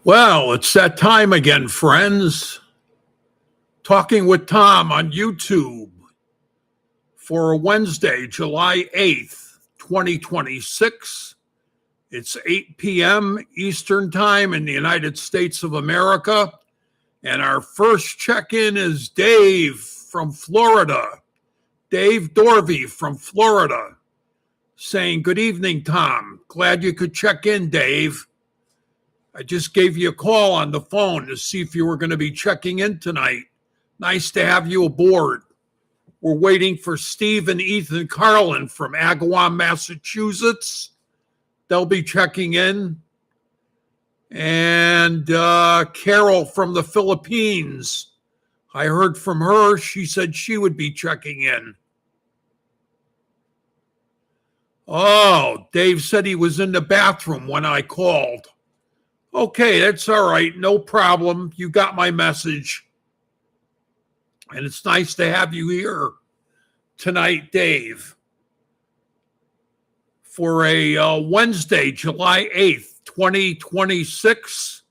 Well, it's that time again, friends. Talking with Tom on YouTube for Wednesday, July 8th, 2026. It's 8 p.m. Eastern Time in the United States of America. And our first check-in is Dave from Florida. Dave Dorvey from Florida saying, "Good evening, Tom. Glad you could check in, Dave. I just gave you a call on the phone to see if you were going to be checking in tonight. Nice to have you aboard. We're waiting for Steve and Ethan Carlin from Agawam, Massachusetts. They'll be checking in. And Carol from the Philippines. I heard from her. She said she would be checking in. Oh, Dave said he was in the bathroom when I called. Okay, that's all right. No problem. You got my message. And it's nice to have you here tonight, Dave, for a Wednesday, July 8th, 2026,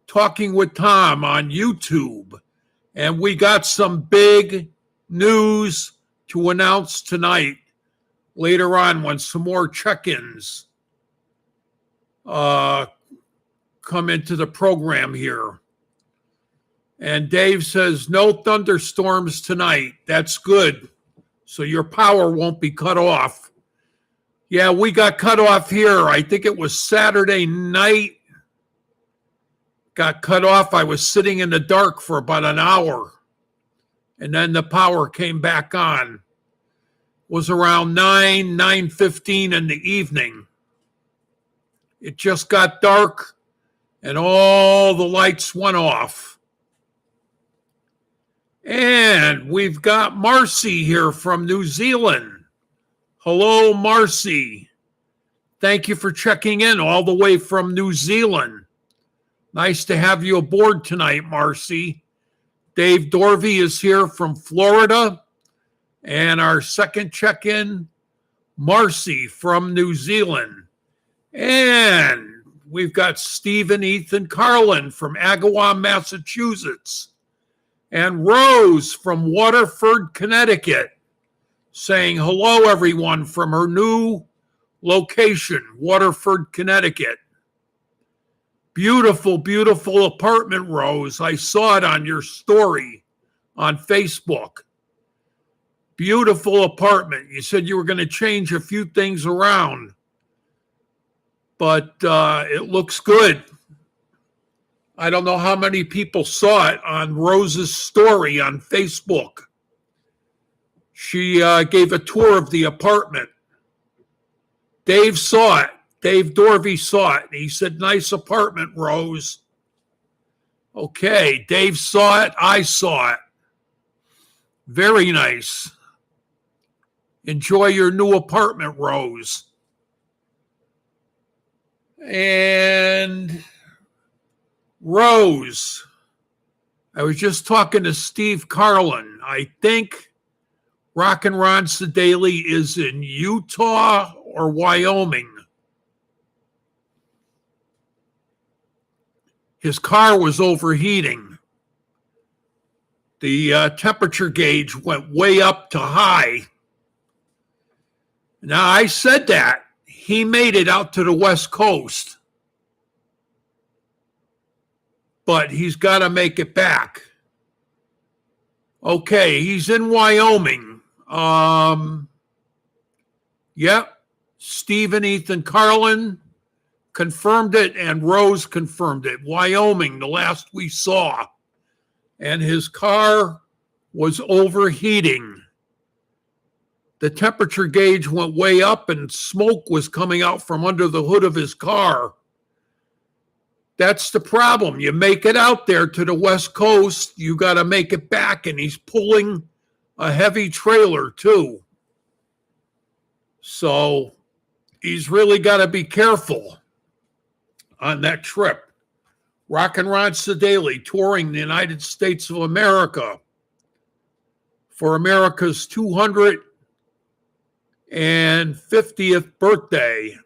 Talking with Tom on YouTube. And we got some big news to announce tonight later on when some more check-ins come into the program here. And Dave says, no thunderstorms tonight. That's good. So your power won't be cut off. Yeah, we got cut off here. I think it was Saturday night. Got cut off. I was sitting in the dark for about an hour. And then the power came back on. It was around 9:15 in the evening. It just got dark and all the lights went off. And we've got Marcy here from New Zealand. Hello, Marcy. Thank you for checking in all the way from New Zealand. Nice to have you aboard tonight, Marcy. Dave Dorvey is here from Florida. And our second check-in, Marcy from New Zealand. And we've got Steve and Ethan Carlin from Agawam, Massachusetts. And Rose from Waterford, Connecticut, saying hello, everyone, from her new location, Waterford, Connecticut. Beautiful, beautiful apartment, Rose. I saw it on your story on Facebook. Beautiful apartment. You said you were going to change a few things around, but it looks good. I don't know how many people saw it on Rose's story on Facebook. She gave a tour of the apartment. Dave saw it. Dave Dorvey saw it. He said, nice apartment, Rose. Okay, Dave saw it. I saw it. Very nice. Enjoy your new apartment, Rose. And Rose, I was just talking to Steve Carlin. I think Rockin' Ron Sedaly is in Utah or Wyoming. His car was overheating. The temperature gauge went way up to high. Now, I said that. He made it out to the West Coast. But he's got to make it back. Okay, he's in Wyoming. Yep. Steve and Ethan Carlin confirmed it, and Rose confirmed it. Wyoming, the last we saw. And his car was overheating. The temperature gauge went way up and smoke was coming out from under the hood of his car. That's the problem. You make it out there to the West Coast, you got to make it back, and he's pulling a heavy trailer too. So he's really got to be careful on that trip. Rockin' Ron Sedaly touring the United States of America for America's 250th birthday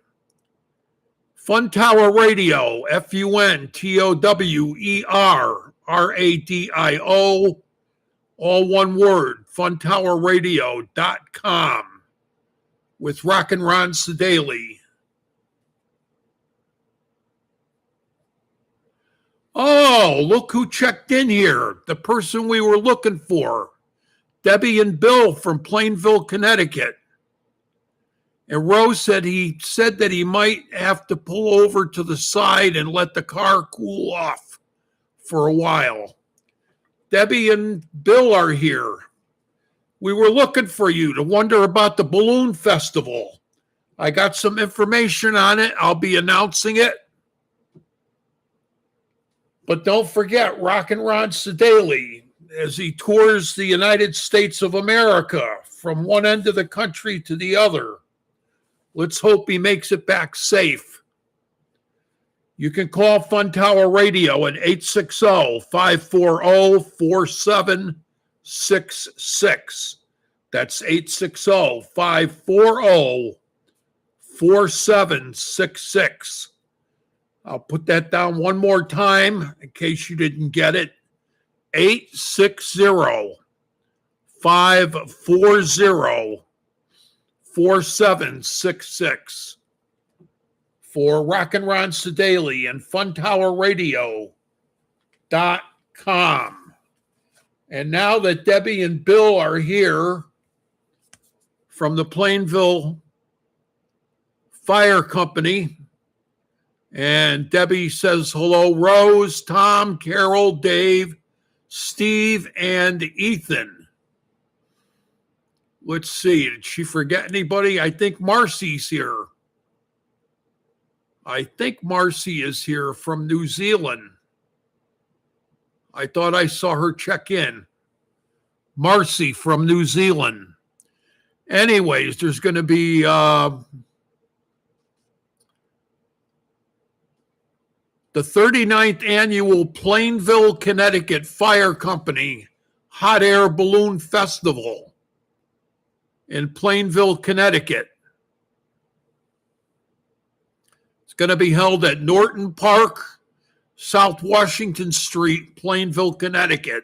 Fun Tower Radio, FUNTOWERRADIO, all one word, funtowerradio.com, with Rock and Ron Sedaly. Oh, look who checked in here. The person we were looking for. Debbie and Bill from Plainville, Connecticut. And Rose said that he might have to pull over to the side and let the car cool off for a while. Debbie and Bill are here. We were looking for you to wonder about the balloon festival. I got some information on it. I'll be announcing it. But don't forget Rock and Ron Sedaly as he tours the United States of America from one end of the country to the other. Let's hope he makes it back safe. You can call Fun Tower Radio at 860-540-4766. That's 860-540-4766. I'll put that down one more time in case you didn't get it. 860-540-4766 for Rock and Ron Sedaly and funtowerradio.com. And now that Debbie and Bill are here from the Plainville Fire Company, and Debbie says, hello, Rose, Tom, Carol, Dave, Steve, and Ethan. Let's see, did she forget anybody? I think Marcy's here. I think Marcy is here from New Zealand. I thought I saw her check in. Marcy from New Zealand. Anyways, there's going to be the 39th annual Plainville, Connecticut Fire Company Hot Air Balloon Festival in Plainville, Connecticut. It's going to be held at Norton Park, South Washington Street, Plainville, Connecticut.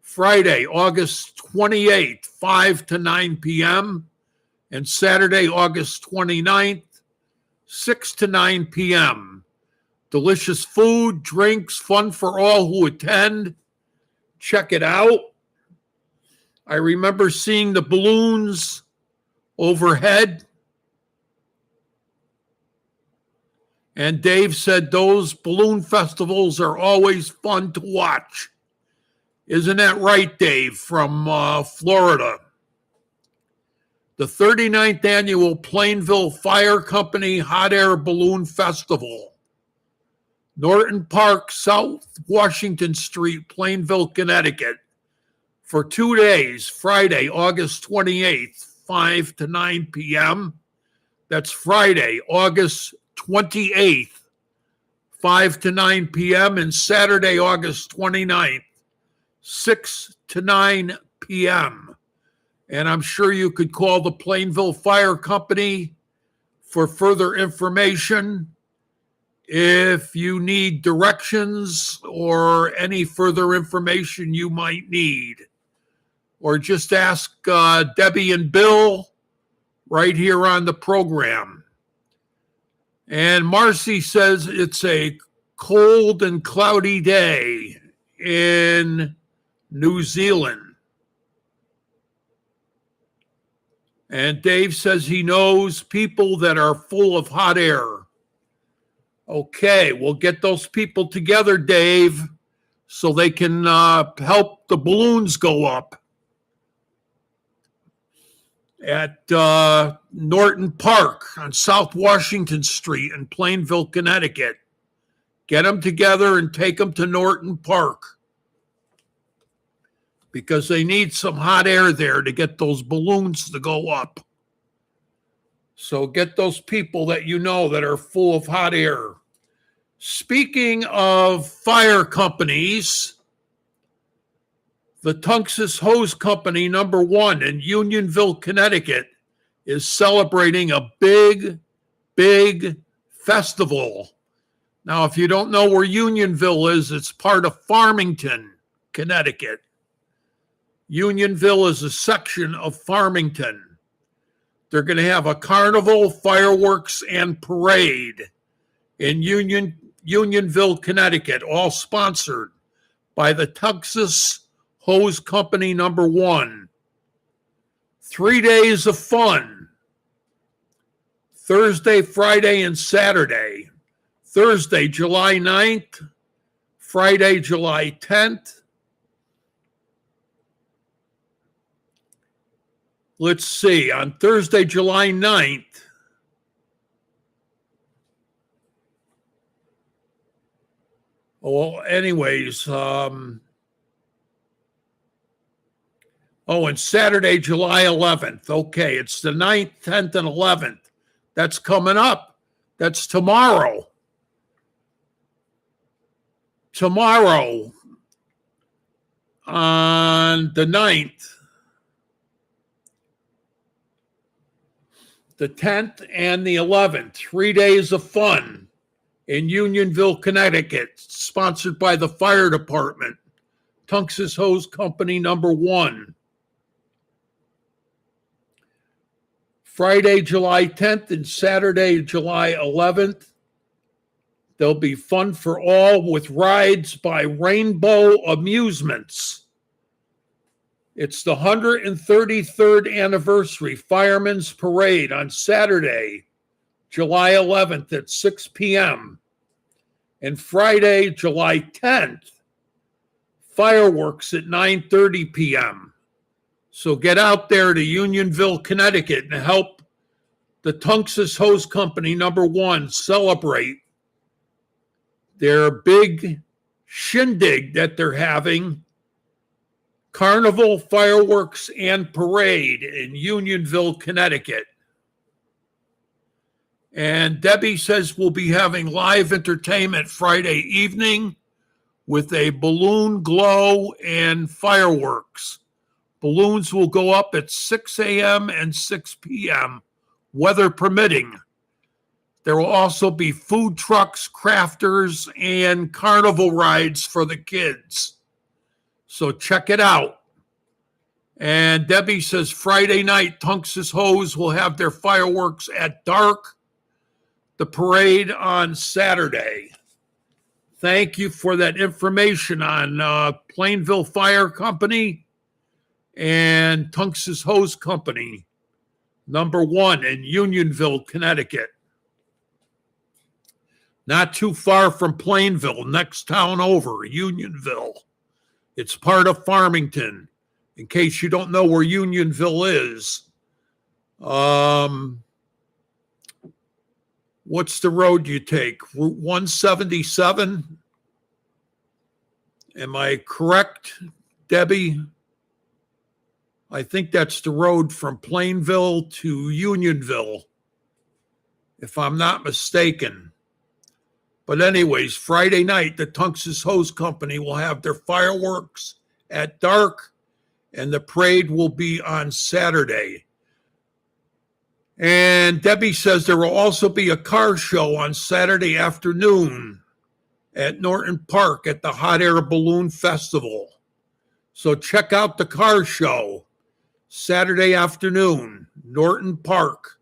Friday, August 28th, 5 to 9 p.m. and Saturday, August 29th, 6 to 9 p.m. Delicious food, drinks, fun for all who attend. Check it out. I remember seeing the balloons overhead. And Dave said those balloon festivals are always fun to watch. Isn't that right, Dave, from Florida? The 39th annual Plainville Fire Company Hot Air Balloon Festival. Norton Park, South Washington Street, Plainville, Connecticut. For 2 days, Friday, August 28th, 5 to 9 p.m. That's Friday, August 28th, 5 to 9 p.m. and Saturday, August 29th, 6 to 9 p.m. And I'm sure you could call the Plainville Fire Company for further information if you need directions or any further information you might need. Or just ask Debbie and Bill right here on the program. And Marcy says it's a cold and cloudy day in New Zealand. And Dave says he knows people that are full of hot air. Okay, we'll get those people together, Dave, so they can help the balloons go up at Norton Park on South Washington Street in Plainville, Connecticut. Get them together and take them to Norton Park because they need some hot air there to get those balloons to go up. So get those people that you know that are full of hot air. Speaking of fire companies, the Tunxus Hose Company #1 in Unionville, Connecticut is celebrating a big Festival. Now, if you don't know where Unionville is, it's part of Farmington, Connecticut. Unionville is a section of Farmington. They're going to have a carnival, fireworks, and parade in Unionville, Connecticut, all sponsored by the Texas Hose Company number 1. 3 days of fun. Thursday, Friday, and Saturday. Thursday, July 9th. Friday, July 10th. Let's see, on Thursday, July 9th, and Saturday, July 11th. Okay, it's the 9th, 10th, and 11th. That's coming up. That's tomorrow. Tomorrow, on the 9th, the 10th, and the 11th, 3 days of fun in Unionville, Connecticut, sponsored by the fire department, Tunx's Hose Company number 1. Friday, July 10th and Saturday, July 11th. There'll be fun for all with rides by Rainbow Amusements. It's the 133rd anniversary Firemen's Parade on Saturday, July 11th at 6 p.m. And Friday, July 10th, fireworks at 9:30 p.m. So get out there to Unionville, Connecticut and help the Tunx's Hose Company number 1 celebrate their big shindig that they're having. Carnival, fireworks, and parade in Unionville, Connecticut. And Debbie says we'll be having live entertainment Friday evening with a balloon glow and fireworks. Balloons will go up at 6 a.m. and 6 p.m., weather permitting. There will also be food trucks, crafters, and carnival rides for the kids. So check it out. And Debbie says Friday night, Tunx's Hose will have their fireworks at dark. The parade on Saturday. Thank you for that information on Plainville Fire Company and Tunx's Hose Company, number 1 in Unionville, Connecticut. Not too far from Plainville, next town over, Unionville. It's part of Farmington, in case you don't know where Unionville is. What's the road you take? Route 177? Am I correct, Debbie? I think that's the road from Plainville to Unionville, if I'm not mistaken. But anyways, Friday night, the Tunx's Hose Company will have their fireworks at dark, and the parade will be on Saturday. And Debbie says there will also be a car show on Saturday afternoon at Norton Park at the Hot Air Balloon Festival. So check out the car show Saturday afternoon, Norton Park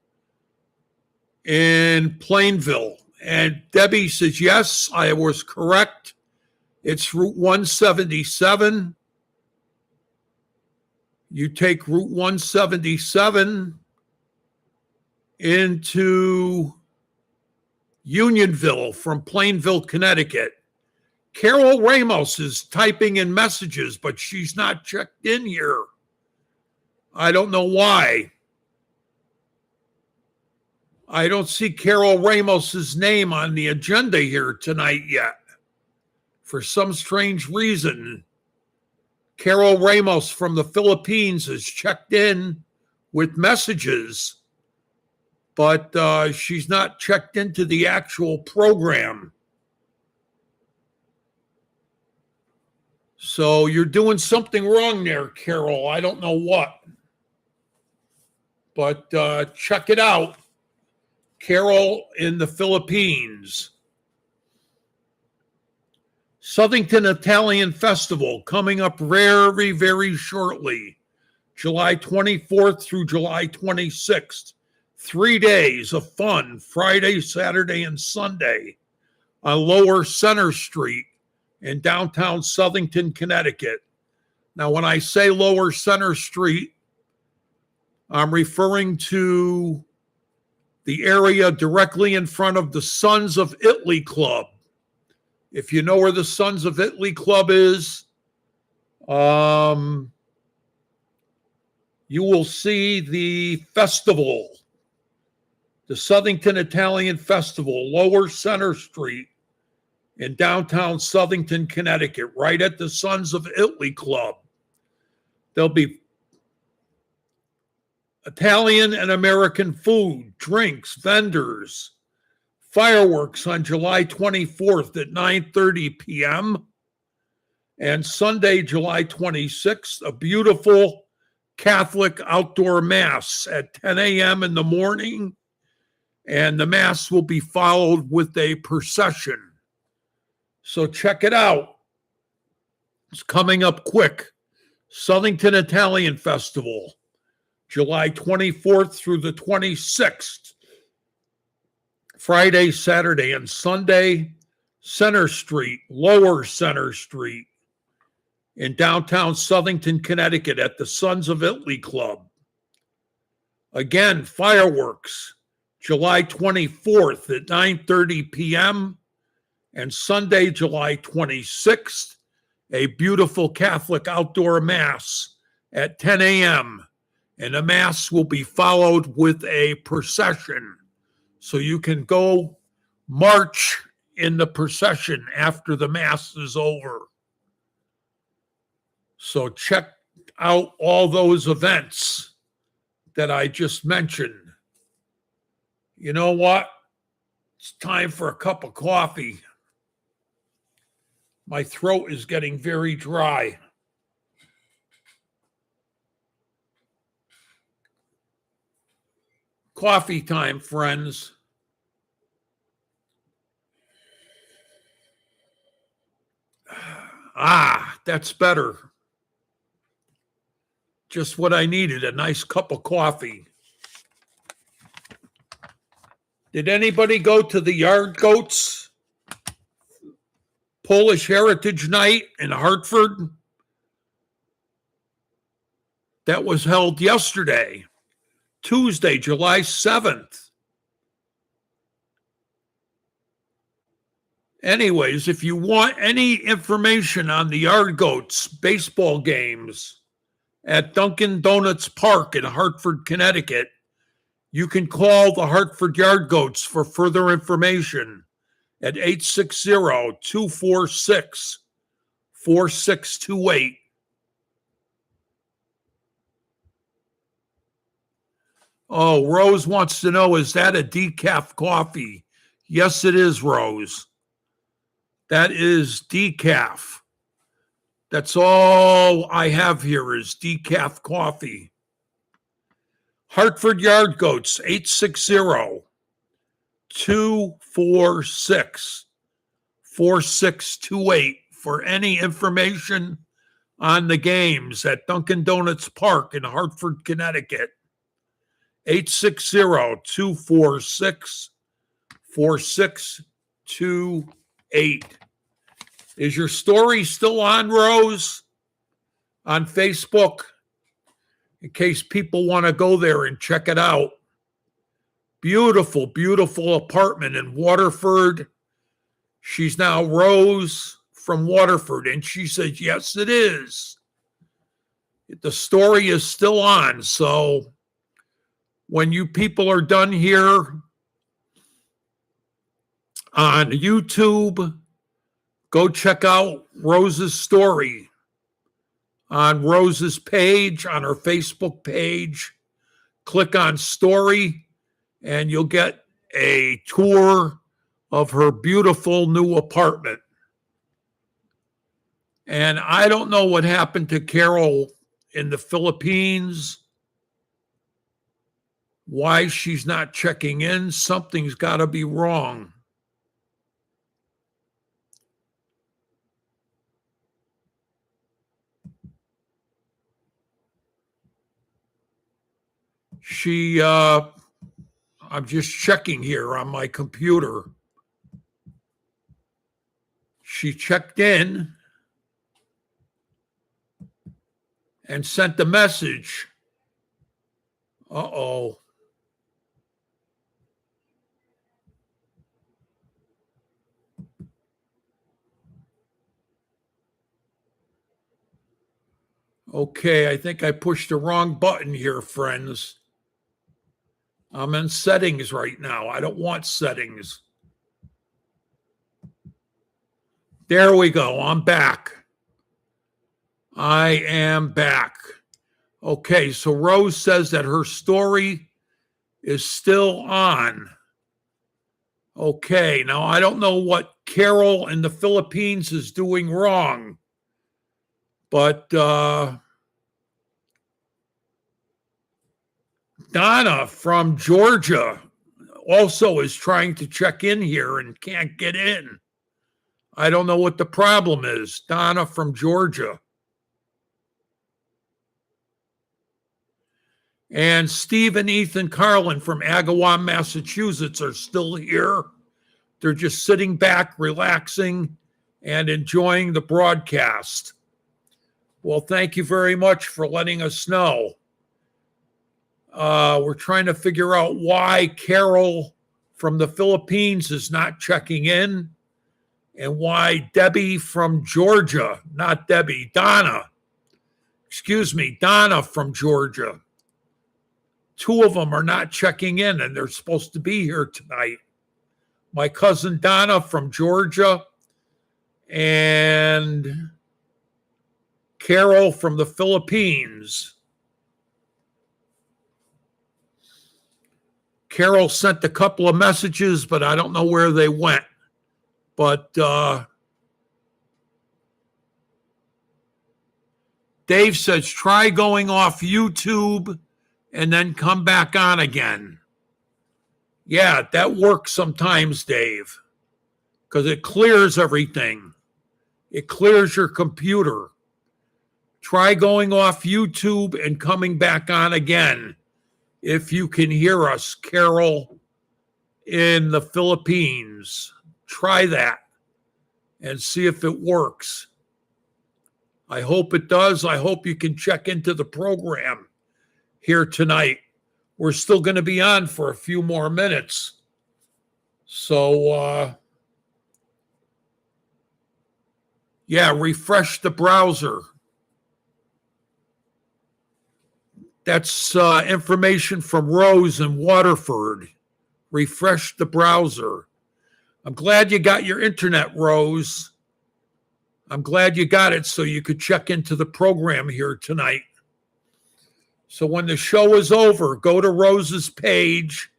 in Plainville. And Debbie says, yes, I was correct. It's Route 177. You take Route 177 into Unionville from Plainville, Connecticut. Carol Ramos is typing in messages, but she's not checked in here. I don't know why. I don't see Carol Ramos's name on the agenda here tonight yet. For some strange reason, Carol Ramos from the Philippines has checked in with messages, but she's not checked into the actual program. So you're doing something wrong there, Carol. I don't know what. But check it out. Carol in the Philippines. Southington Italian Festival coming up very, very shortly. July 24th through July 26th. 3 days of fun, Friday, Saturday, and Sunday on Lower Center Street in downtown Southington, Connecticut. Now, when I say Lower Center Street, I'm referring to the area directly in front of the Sons of Italy Club. If you know where the Sons of Italy Club is, you will see the festival, the Southington Italian Festival, Lower Center Street in downtown Southington, Connecticut, right at the Sons of Italy Club. There'll be Italian and American food, drinks, vendors, fireworks on July 24th at 9:30 p.m. And Sunday, July 26th, a beautiful Catholic outdoor mass at 10 a.m. in the morning. And the mass will be followed with a procession. So check it out. It's coming up quick. Southington Italian Festival, July 24th through the 26th. Friday, Saturday, and Sunday, Center Street, Lower Center Street in downtown Southington, Connecticut at the Sons of Italy Club. Again, fireworks, July 24th at 9:30 p.m. and Sunday, July 26th, a beautiful Catholic outdoor mass at 10 a.m. And the mass will be followed with a procession. So you can go march in the procession after the mass is over. So check out all those events that I just mentioned. You know what? It's time for a cup of coffee. My throat is getting very dry. Coffee time, friends. That's better. Just what I needed, a nice cup of coffee. Did anybody go to the Yard Goats Polish Heritage Night in Hartford? That was held yesterday, Tuesday, July 7th. Anyways, if you want any information on the Yard Goats baseball games at Dunkin' Donuts Park in Hartford, Connecticut, you can call the Hartford Yard Goats for further information at 860-246-4628. Oh, Rose wants to know, is that a decaf coffee? Yes, it is, Rose. That is decaf. That's all I have here is decaf coffee. Hartford Yard Goats, 860-246-4628 for any information on the games at Dunkin' Donuts Park in Hartford, Connecticut. 860-246-4628. Is your story still on, Rose? On Facebook? In case people want to go there and check it out. Beautiful, beautiful apartment in Waterford. She's now Rose from Waterford, and she says, yes, it is. The story is still on, so when you people are done here on YouTube, go check out Rose's story on Rose's page, on her Facebook page. Click on story, and you'll get a tour of her beautiful new apartment. And I don't know what happened to Carol in the Philippines. Why she's not checking in? Something's got to be wrong. I'm just checking here on my computer. She checked in and sent a message. Uh-oh. Okay, I think I pushed the wrong button here, friends. I'm in settings right now. I don't want settings. There we go. I'm back. I am back. Okay, so Rose says that her story is still on. Okay, now I don't know what Carol in the Philippines is doing wrong, but Donna from Georgia also is trying to check in here and can't get in. I don't know what the problem is. Donna from Georgia. And Steve and Ethan Carlin from Agawam, Massachusetts are still here. They're just sitting back, relaxing, and enjoying the broadcast. Well, thank you very much for letting us know. We're trying to figure out why Carol from the Philippines is not checking in and why Debbie from Georgia, not Debbie, Donna from Georgia. Two of them are not checking in and they're supposed to be here tonight. My cousin Donna from Georgia and Carol from the Philippines. Carol sent a couple of messages, but I don't know where they went. But Dave says, try going off YouTube and then come back on again. Yeah, that works sometimes, Dave, because it clears everything. It clears your computer. Try going off YouTube and coming back on again. If you can hear us, Carol in the Philippines, try that and see if it works. I hope it does. I hope you can check into the program here tonight. We're still going to be on for a few more minutes. So, refresh the browser. That's information from Rose in Waterford. Refresh the browser. I'm glad you got your internet, Rose. I'm glad you got it so you could check into the program here tonight. So when the show is over, go to Rose's page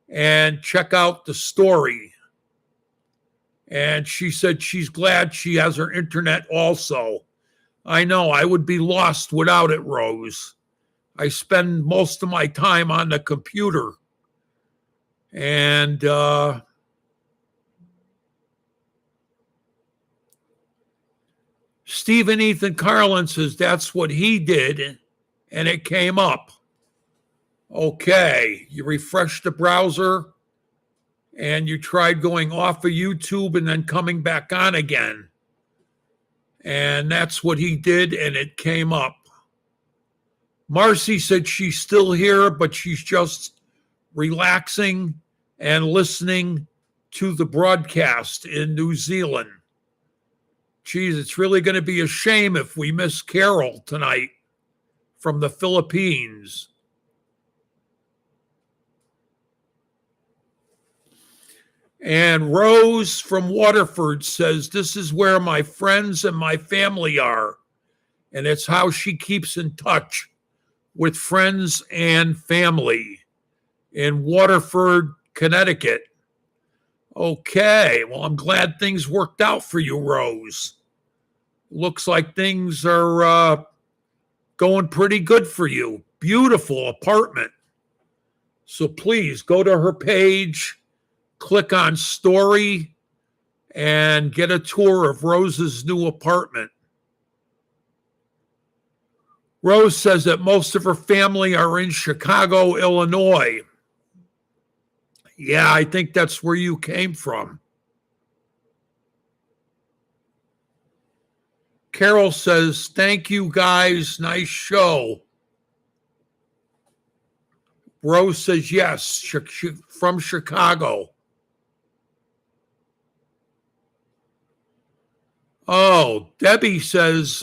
and check out the story. And she said she's glad she has her internet also. I know, I would be lost without it, Rose. I spend most of my time on the computer. And Stephen Ethan Carlin says that's what he did, and it came up. Okay, you refreshed the browser, and you tried going off of YouTube and then coming back on again. And that's what he did, and it came up. Marcy said she's still here, but she's just relaxing and listening to the broadcast in New Zealand. Geez, it's really going to be a shame if we miss Carol tonight from the Philippines. And Rose from Waterford says, this is where my friends and my family are. And it's how she keeps in touch with friends and family in Waterford, Connecticut. Okay, well, I'm glad things worked out for you, Rose. Looks like things are going pretty good for you. Beautiful apartment. So please go to her page, click on story, and get a tour of Rose's new apartment. Rose says that most of her family are in Chicago, Illinois. Yeah, I think that's where you came from. Carol says, thank you guys, nice show. Rose says, yes, from Chicago. Oh, Debbie says,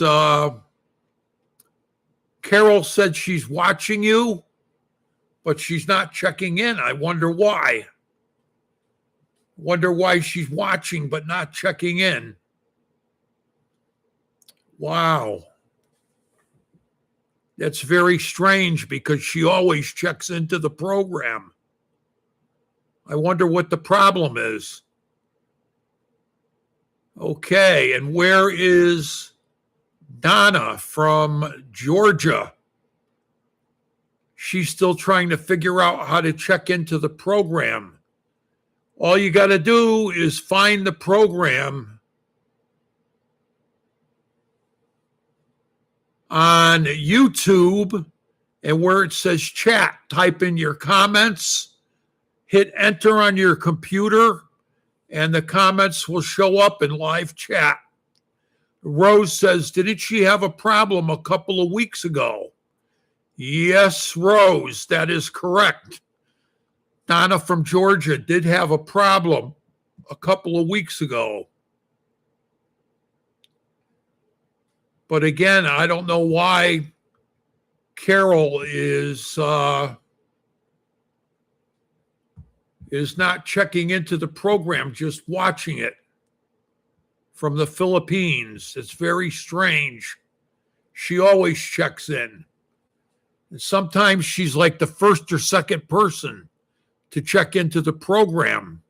Carol said she's watching you, but she's not checking in. I wonder why. Wonder why she's watching but not checking in. Wow. That's very strange because she always checks into the program. I wonder what the problem is. Okay, and where is Donna from Georgia? She's still trying to figure out how to check into the program. All you got to do is find the program on YouTube, and where it says chat, type in your comments, hit enter on your computer, and the comments will show up in live chat. Rose says, didn't she have a problem a couple of weeks ago? Yes, Rose, that is correct. Donna from Georgia did have a problem a couple of weeks ago. But again, I don't know why Carol is not checking into the program, just watching it from the Philippines. It's very strange. She always checks in. And sometimes she's like the first or second person to check into the program.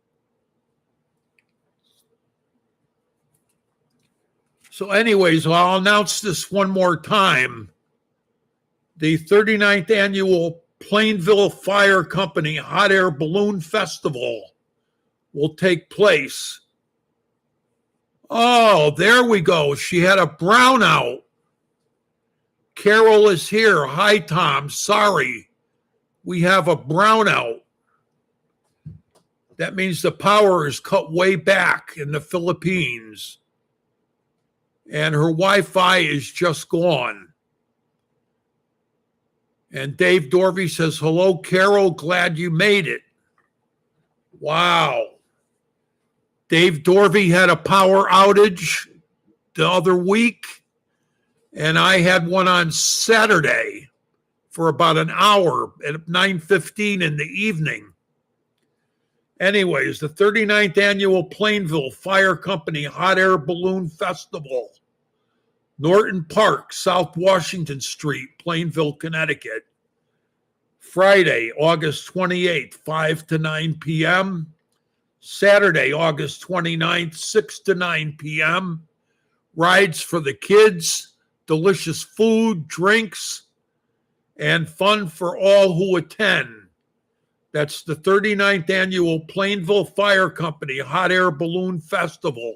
So anyways, I'll announce this one more time. The 39th Annual Plainville Fire Company Hot Air Balloon Festival will take place. Oh, there we go. She had a brownout. Carol is here. Hi, Tom. Sorry. We have a brownout. That means the power is cut way back in the Philippines. And her Wi-Fi is just gone. And Dave Dorvey says, hello, Carol, glad you made it. Wow. Dave Dorvey had a power outage the other week, and I had one on Saturday for about an hour at 9:15 in the evening. Anyways, the 39th Annual Plainville Fire Company Hot Air Balloon Festival, Norton Park, South Washington Street, Plainville, Connecticut. Friday, August 28th, 5 to 9 p.m. Saturday, August 29th, 6 to 9 p.m. Rides for the kids, delicious food, drinks, and fun for all who attend. That's the 39th Annual Plainville Fire Company Hot Air Balloon Festival.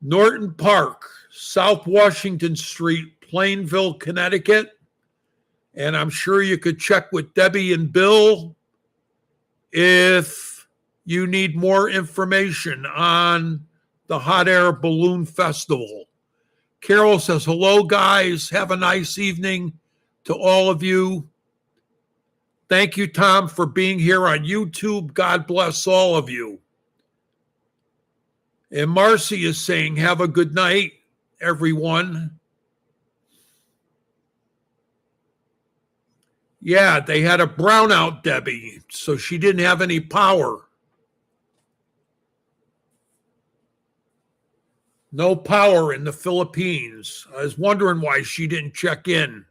Norton Park, South Washington Street, Plainville, Connecticut. And I'm sure you could check with Debbie and Bill if you need more information on the Hot Air Balloon Festival. Carol says, hello, guys. Have a nice evening to all of you. Thank you, Tom, for being here on YouTube. God bless all of you. And Marcy is saying, have a good night, everyone. Yeah, they had a brownout, Debbie, so she didn't have any power. No power in the Philippines. I was wondering why she didn't check in.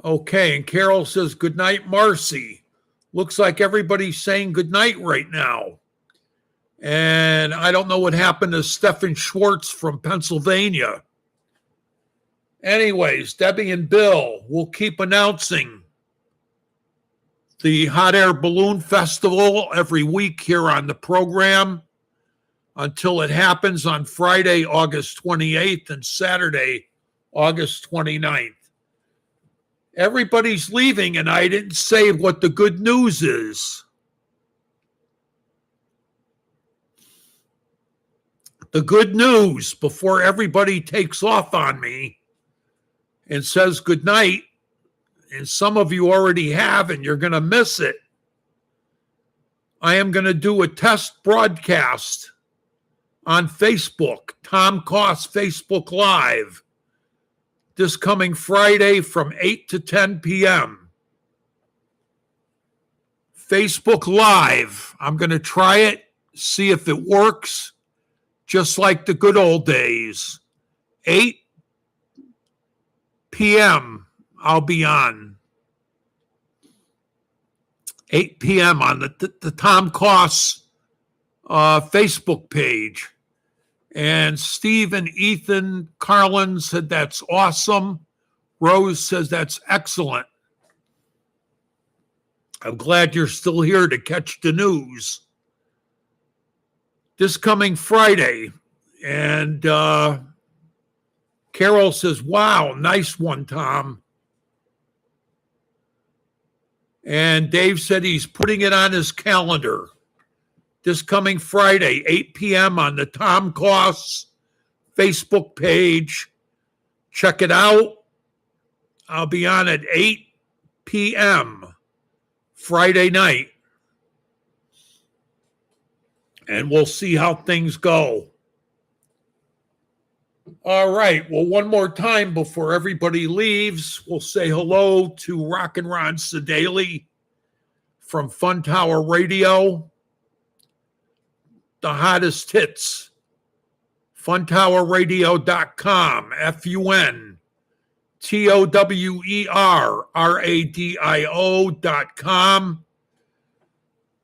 Okay, and Carol says, good night, Marcy. Looks like everybody's saying good night right now. And I don't know what happened to Stephen Schwartz from Pennsylvania. Anyways, Debbie and Bill will keep announcing the Hot Air Balloon Festival every week here on the program until it happens on Friday, August 28th and Saturday, August 29th. Everybody's leaving, and I didn't say what the good news is. The good news, before everybody takes off on me and says goodnight, and some of you already have, and you're going to miss it, I am going to do a test broadcast on Facebook, Tom Coss Facebook Live, this coming Friday from 8 to 10 p.m. Facebook Live. I'm going to try it, see if it works, just like the good old days. 8 p.m. I'll be on. 8 p.m. on the Tom Coss Facebook page. And Steve and Ethan Carlin said that's awesome. Rose says that's excellent. I'm glad you're still here to catch the news. This coming Friday. And Carol says, wow, nice one, Tom. And Dave said he's putting it on his calendar. This coming Friday, 8 p.m. on the Tom Coss Facebook page. Check it out. I'll be on at 8 p.m. Friday night. And we'll see how things go. All right. Well, one more time before everybody leaves, we'll say hello to Rock and Ron Sedaly from Fun Tower Radio. The hottest hits. funtowerradio.com. FUNTOWERRADIO.com.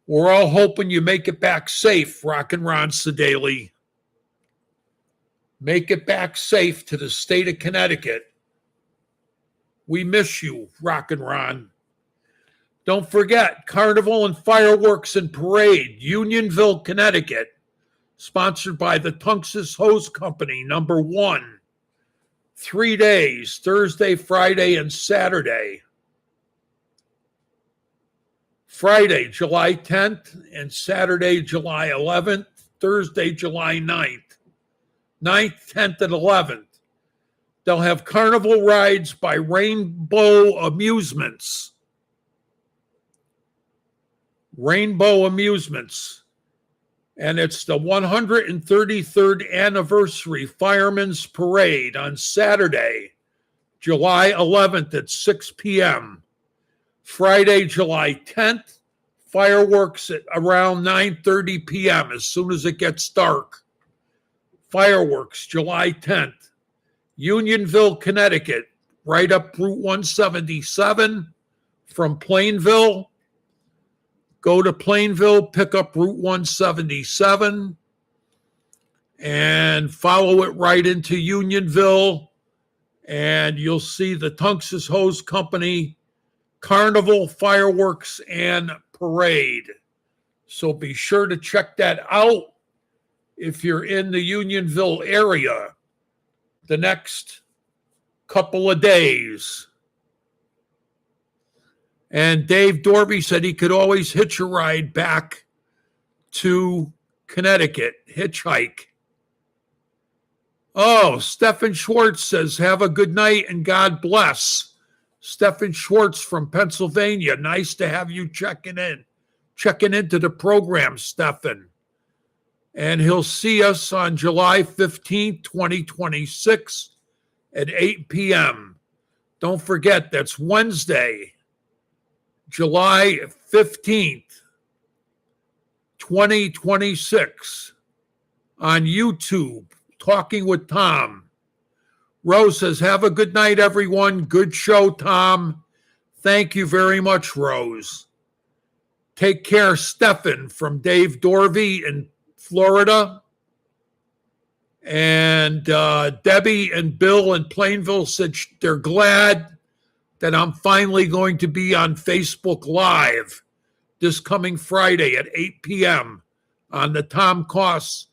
We're all hoping you make it back safe, Rock and Ron Sedaly. Make it back safe to the state of Connecticut. We miss you, Rock and Ron. Don't forget, Carnival and Fireworks and Parade, Unionville, Connecticut, sponsored by the Tunxus Hose Company, number 1. 3 days, Thursday, Friday, and Saturday. Friday, July 10th, and Saturday, July 11th, Thursday, July 9th. 9th, 10th, and 11th. They'll have carnival rides by Rainbow Amusements. Rainbow Amusements. And it's the 133rd Anniversary Firemen's Parade on Saturday, July 11th at 6 p.m. Friday, July 10th, fireworks at around 9:30 p.m. as soon as it gets dark. Fireworks, July 10th. Unionville, Connecticut, right up Route 177 from Plainville. Go to Plainville, pick up Route 177, and follow it right into Unionville, and you'll see the Tunxus Hose Company Carnival, Fireworks, and Parade. So be sure to check that out if you're in the Unionville area the next couple of days. And Dave Dorby said he could always hitch a ride back to Connecticut, hitchhike. Oh, Stephen Schwartz says, have a good night and God bless. Stephen Schwartz from Pennsylvania. Nice to have you checking into the program, Stephen. And he'll see us on July 15th, 2026 at 8 p.m. Don't forget, that's Wednesday, July 15th, 2026 on YouTube, Talking with Tom. Rose says, have a good night, everyone. Good show, Tom. Thank you very much, Rose. Take care, Stefan from Dave Dorvey in Florida. And Debbie and Bill in Plainville said they're glad that I'm finally going to be on Facebook Live this coming Friday at 8 p.m. on the Tom Coss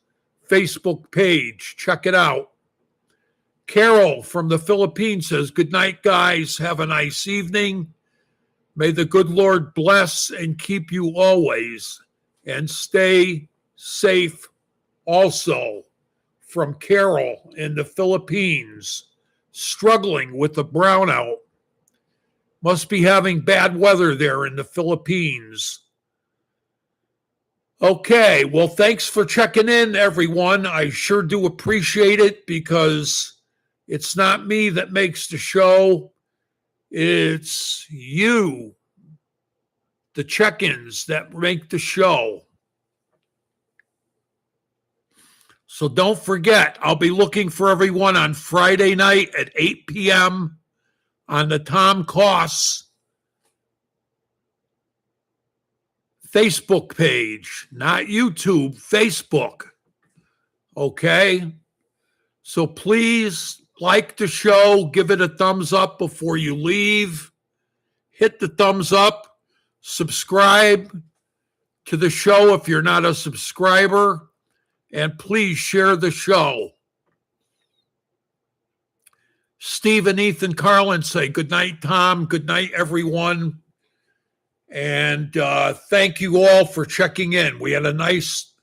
Facebook page. Check it out. Carol from the Philippines says, good night, guys. Have a nice evening. May the good Lord bless and keep you always, and stay safe also. From Carol in the Philippines, struggling with the brownout. Must be having bad weather there in the Philippines. Okay, well, thanks for checking in, everyone. I sure do appreciate it, because it's not me that makes the show. It's you, the check-ins, that make the show. So don't forget, I'll be looking for everyone on Friday night at 8 p.m. on the Tom Coss Facebook page, not YouTube, Facebook. Okay? So please like the show, give it a thumbs up before you leave. Hit the thumbs up, subscribe to the show if you're not a subscriber, and please share the show. Steve and Ethan Carlin say, good night, Tom. Good night, everyone. And thank you all for checking in. We had a nice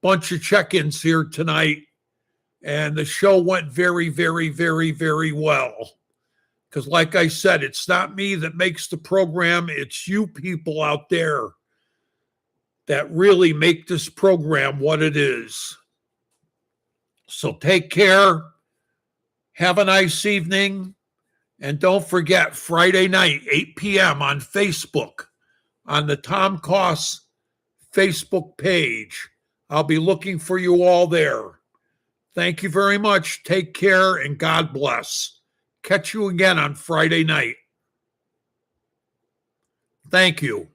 bunch of check-ins here tonight, and the show went very, very, very, very well. Because like I said, it's not me that makes the program. It's you people out there that really make this program what it is. So take care. Have a nice evening. And don't forget, Friday night, 8 p.m. on Facebook, on the Tom Coss Facebook page. I'll be looking for you all there. Thank you very much. Take care and God bless. Catch you again on Friday night. Thank you.